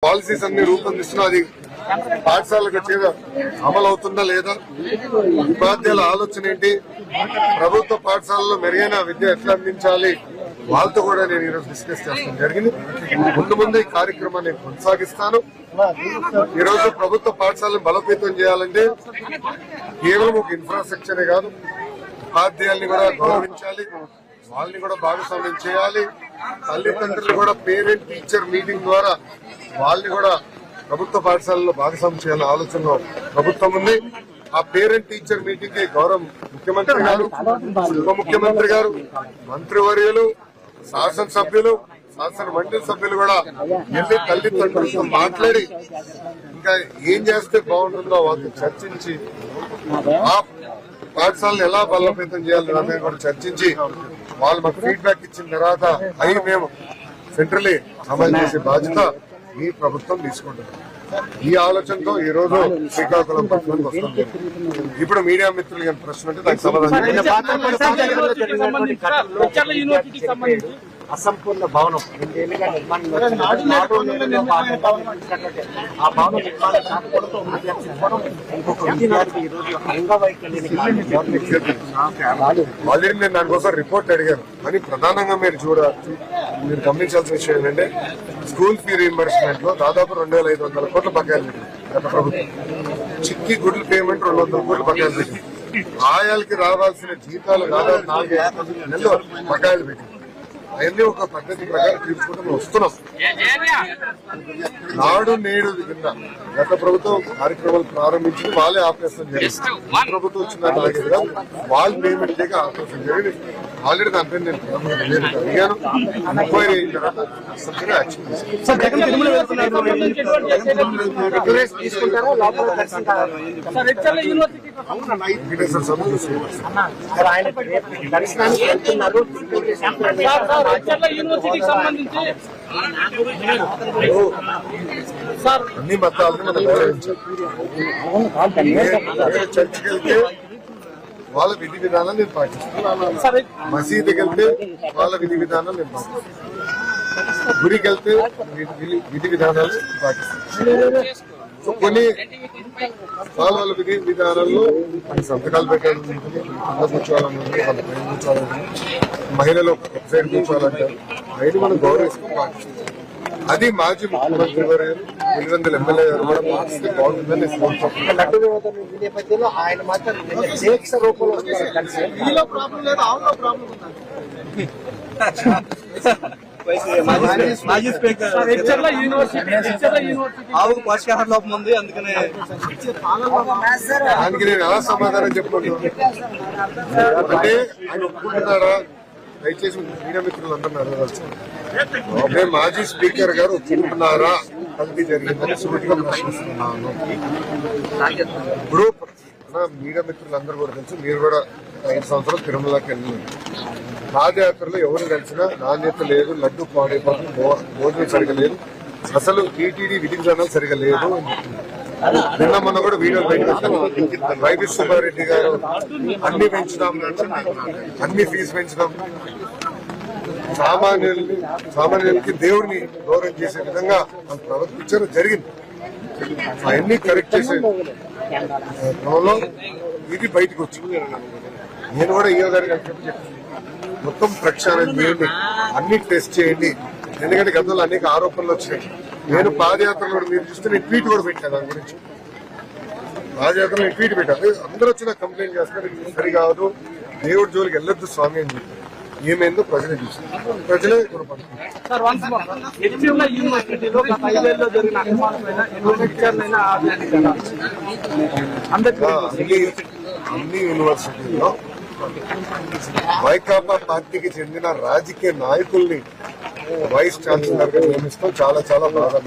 Policies అన్ని రూపొందిస్తున్నా అది పాఠశాలకు అమలు అవుతుందా లేదా, ఉపాధ్యాయుల ఆలోచన ఏంటి, ప్రభుత్వ పాఠశాలలో మెరుగైన విద్య ఎట్లా అందించాలి, వాళ్ళతో కూడా నేను ఈరోజు డిస్కస్ చేస్తాను జరిగింది. ముందు ఈ కార్యక్రమాన్ని కొనసాగిస్తాను. ఈరోజు ప్రభుత్వ పాఠశాలను బలోపేతం చేయాలంటే కేవలం ఒక ఇన్ఫ్రాస్ట్రక్చరే కాదు, ఉపాధ్యాయుల్ని కూడా గౌరవించాలి, వాళ్ళని కూడా భాగస్వామ్యం చేయాలి. తల్లిదండ్రులు కూడా పేరెంట్ టీచర్ మీటింగ్ ద్వారా వాళ్ళని కూడా ప్రభుత్వ పాఠశాలలో భాగస్వామ్యం చేయాలనే ఆలోచనలో ప్రభుత్వం ఉంది. ఆ పేరెంట్ టీచర్ మీటింగ్ కి గౌరవం ముఖ్యమంత్రి గారు, ఉప ముఖ్యమంత్రి గారు, మంత్రివర్యులు, శాసనసభ్యులు, శాసన మండలి సభ్యులు కూడా వెళ్ళి తల్లిదండ్రులతో మాట్లాడి ఇంకా ఏం చేస్తే బాగుంటుందో వాళ్ళతో చర్చించి ఆ పాఠశాలను ఎలా బలోపేతం చేయాలని కూడా చర్చించి వాళ్ళు మాకు ఫీడ్బ్యాక్ ఇచ్చిన తర్వాత అవి మేము సెంట్రలీ అమలు చేసే బాధ్యత ఈ ప్రభుత్వం తీసుకుంటుంది. ఈ ఆలోచనతో ఈ రోజు శ్రీకాకుళం పట్టణానికి వస్తుంది. ఇప్పుడు మీడియా మిత్రులు ప్రశ్న ఉంటే దానికి సమాధానం అసంపూర్ణ భవనం 2 ఏళ్లుగా నిర్మాణం ఆ భవనం నిర్మాణం కాకపోవడంతో ఈ రోజు అంగవైకల్యానికి ఆల్రెడీ నేను దానికోసం రిపోర్ట్ అడిగాను. కానీ ప్రధానంగా మీరు గమనించాల్సిన విషయం ఏంటంటే స్కూల్ ఫీ రీయింబర్స్మెంట్ లో దాదాపు 2500 కోట్ల బకాయిలు పెట్టింది గత ప్రభుత్వం. చిక్కి గుడ్ల పేమెంట్ 200 కోట్ల బకాయిలు పెట్టింది. ఆయాలకి రావాల్సిన జీతాలు దాదాపు 4-5 నెలలు బకాయిలు పెట్టింది. అవన్నీ ఒక పద్ధతి ప్రకారం తీసుకుంటూ వస్తున్నాం. నాడు నేడు కింద గత ప్రభుత్వం కార్యక్రమాలు ప్రారంభించి వాళ్ళే ఆపరేషన్ జరిగింది. ప్రభుత్వం వచ్చిందని ఆగేది కాదు, వాళ్ళు పేమెంట్ చేయక ఆపరేషన్ జరిగింది. ఆల్రెడీ దానిపై నేను అడిగాను. ఎంక్వైరీ అయిన తర్వాత యాక్షన్ అన్ని మతాలను మనం గౌరవించాలి. చర్చికి వెళ్తే వాళ్ళ విధి విధానాలు నేను పాటిస్తాను, మసీదుకి వెళ్తే వాళ్ళ విధి విధానాలు నేను పాటిస్తాను, గుడికి వెళ్తే విధి విధానాలు పాటిస్తాను. సో కొన్ని వాళ్ళ విధి విధానాల్లో సంతకాలు పెట్టాలి, కూర్చోవాలని, వాళ్ళ పైన కూర్చోవాలని, మహిళలు ఒక సైడ్ కూర్చోవాలంటారు. అవన్నీ మనం గౌరవిస్తూ పాటిస్తాం. అది మాజీ ముఖ్యమంత్రి గారు 800 ఎమ్మెల్యే గారు కూడా పాటిస్తే బాగుంటుందని లడ్డు నేపథ్యంలో ఆయన మాత్రం దీక్ష రూపంలో మాజీ స్పీకర్ ఆవుకు పోషకాహార లోపం ఉంది, అందుకనే దానికి నేను ఎలా సమాధానం చెప్పుకుంటున్నాను అంటే ఆయన ఒప్పుకుంటున్నారా? దయచేసి మీడియా మిత్రులు అందరూ అడగవచ్చు. మాజీ స్పీకర్ గారు ఒప్పుకుంటున్నారా కల్తీ జరిగిందని సూటిగా ప్రశ్నిస్తున్నాను. ఇప్పుడు మీడియా మిత్రులందరూ కూడా తెలుసు, మీరు కూడా 5 సంవత్సరాలు తిరుమలకి వెళ్ళింది. పాదయాత్రలో ఎవరు కలిసినా నాణ్యత లేదు, లడ్డు పాడైపోతుంది, భోజనం సరిగా లేదు, అసలు టీటీడీ విధి విధానాలు సరిగా లేదు. నిన్న మొన్న కూడా వీడియోలు బయటకు వైవి సుబ్బారెడ్డి గారు అన్ని పెంచుదాం, అన్ని ఫీజు పెంచుదాం, సామాన్యులకి దేవుడిని గౌరవం చేసే విధంగా వాళ్ళు ప్రవర్తించడం జరిగింది. అవన్నీ కరెక్ట్ చేసే క్రమంలో ఇది బయటకు వచ్చింది. నేను కూడా ఈయో గారికి చెప్పి మొత్తం ప్రక్షాళన చేయండి, అన్ని టెస్ట్ చేయండి. ఎందుకంటే గతంలో అనేక ఆరోపణలు వచ్చినాయి. నేను పాదయాత్రలో మీరు చూస్తే నేను ట్వీట్ కూడా పెట్టాను దాని గురించి. పాదయాత్రలో నేను ట్వీట్ పెట్టాను, అందరూ వచ్చి నాకు కంప్లైంట్ చేస్తారు, సరికాదు, దేవుడి జోలికి వెళ్ళొద్దు స్వామి అని చెప్పి. ఏమైందో ప్రజలే చూస్తారు, ప్రజలే అన్ని యూనివర్సిటీల్లో వైకాపా పార్టీకి చెందిన రాజకీయ నాయకుల్ని వైస్ ఛాన్సలర్ గా నియమిస్తాం. చాలా బాగా